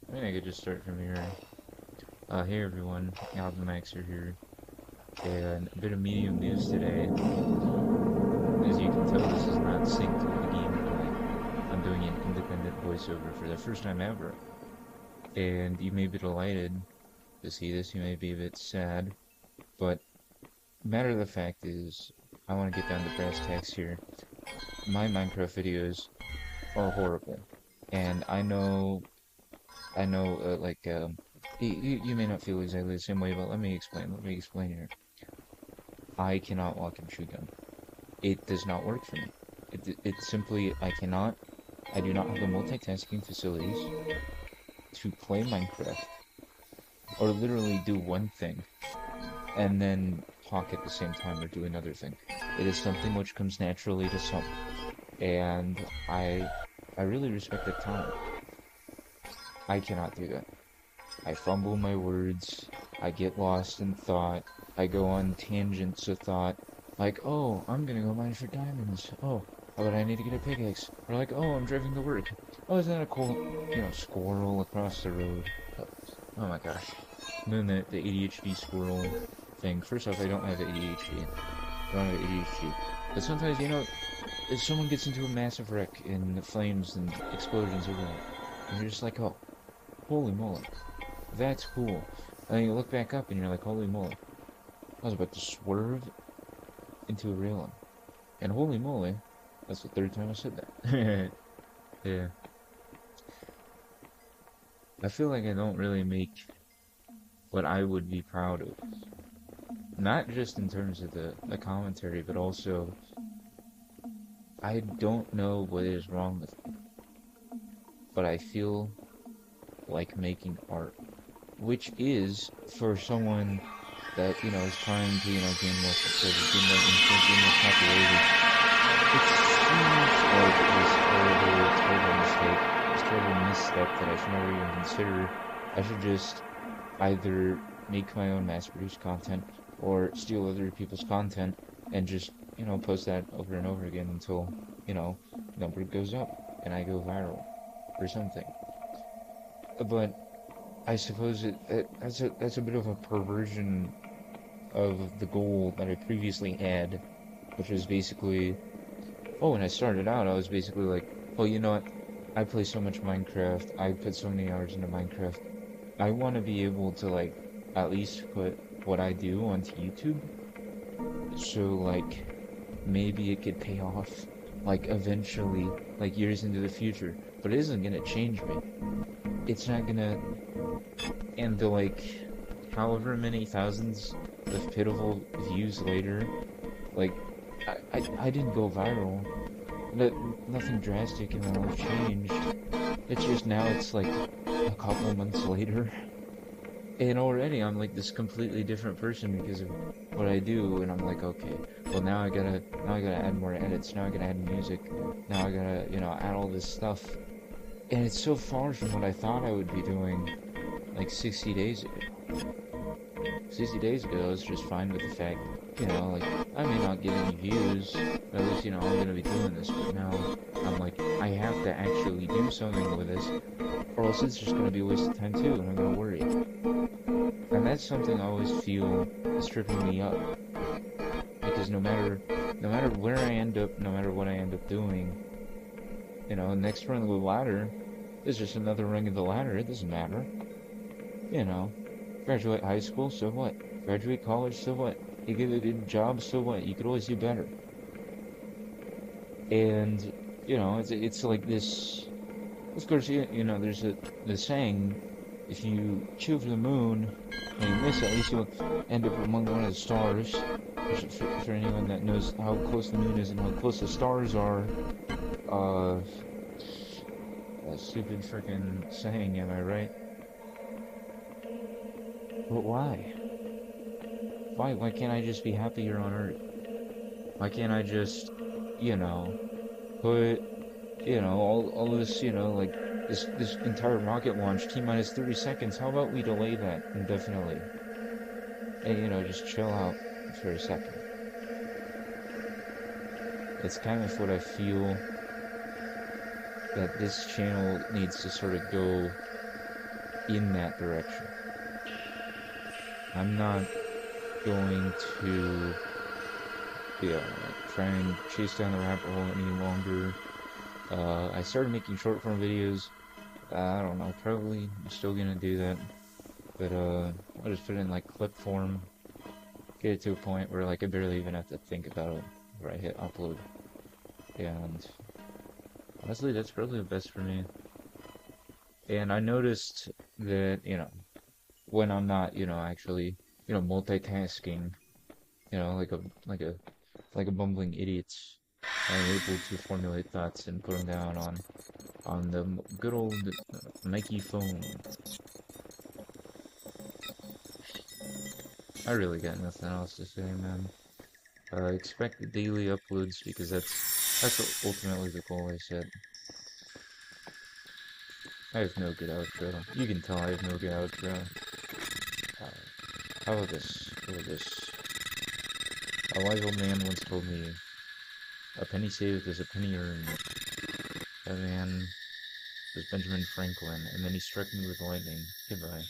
I mean, I could just start from here. Hey everyone, goblinmaxxer here, and a bit of medium news today. As you can tell, this is not synced with the gameplay. I'm doing an independent voiceover for the first time ever, and you may be delighted to see this, you may be a bit sad, but matter of the fact is, I want to get down to brass tacks here. My Minecraft videos are horrible, and you may not feel exactly the same way, but let me explain here. I cannot walk and chew gum. It does not work for me. It simply, I do not have the multitasking facilities to play Minecraft, or literally do one thing, and then talk at the same time or do another thing. It is something which comes naturally to some, and I really respect the talent. I cannot do that. I fumble my words, I get lost in thought, I go on tangents of thought, like, oh, I'm gonna go mine for diamonds, oh, but I need to get a pickaxe, or like, oh, I'm driving to work, oh, isn't that a cool, squirrel across the road, oh my gosh, and then the ADHD squirrel thing. First off, I don't have ADHD, but sometimes, if someone gets into a massive wreck and flames and explosions everywhere, and you're just like, oh, holy moly. That's cool. And then you look back up and you're like, holy moly. I was about to swerve into a railing. And holy moly, that's the third time I said that. Yeah. I feel like I don't really make what I would be proud of. Not just in terms of the commentary, but also, I don't know what is wrong with me. But I feel like making art. Which is, for someone that, is trying to, gain more success, gain more popularity, it seems like this terrible mistake, this terrible misstep that I should never even consider. I should just either make my own mass-produced content, or steal other people's content, and just, post that over and over again until, number goes up, and I go viral, or something. But I suppose that's a bit of a perversion of the goal that I previously had, which was basically, when I started out, I was basically like, well, you know what, I play so much Minecraft, I put so many hours into Minecraft, I want to be able to, like, at least put what I do onto YouTube, so, like, maybe it could pay off, like, eventually, like, years into the future, but it isn't gonna change me. It's not gonna, and the, like, however many thousands of pitiful views later, like, I didn't go viral. Nothing drastic in my life changed. It's just now it's like a couple months later, and already I'm like this completely different person because of what I do, and I'm like, okay, well now I gotta add more edits, now I gotta add music, now I gotta, add all this stuff. And it's so far from what I thought I would be doing, like, 60 days ago. 60 days ago, I was just fine with the fact, like, I may not get any views, but at least, I'm gonna be doing this. But now, I'm like, I have to actually do something with this, or else it's just gonna be a waste of time too, and I'm gonna worry. And that's something I always feel is tripping me up. Because no matter where I end up, no matter what I end up doing, next rung of the ladder is just another rung of the ladder. It doesn't matter. Graduate high school, so what? Graduate college, so what? You get a good job, so what? You could always do better. And, it's like this. Of course, there's the saying, if you chew for the moon and you miss, at least you'll end up among one of the stars. For anyone that knows how close the moon is and how close the stars are, a stupid freaking saying, am I right? But why? Why can't I just be happy here on Earth? Why can't I just, put, all this, like, this entire rocket launch, T-minus 30 seconds, how about we delay that indefinitely? And, just chill out for a second. It's kind of what I feel that this channel needs to sort of go in that direction. I'm not going to, try and chase down the rabbit hole any longer. I started making short form videos. I don't know, probably I'm still gonna do that, but I'll just put it in like clip form, get it to a point where like I barely even have to think about it where I hit upload. And honestly, that's probably the best for me. And I noticed that, when I'm not, actually, multitasking, like a bumbling idiot, I'm able to formulate thoughts and put them down on the good old Nike phone. I really got nothing else to say, man. Expect the daily uploads because that's ultimately the goal I set. I have no good outro. You can tell I have no good outro. Uh, how about this? How about this? A wise old man once told me, "A penny saved is a penny earned." That man was Benjamin Franklin, and then he struck me with lightning. Goodbye.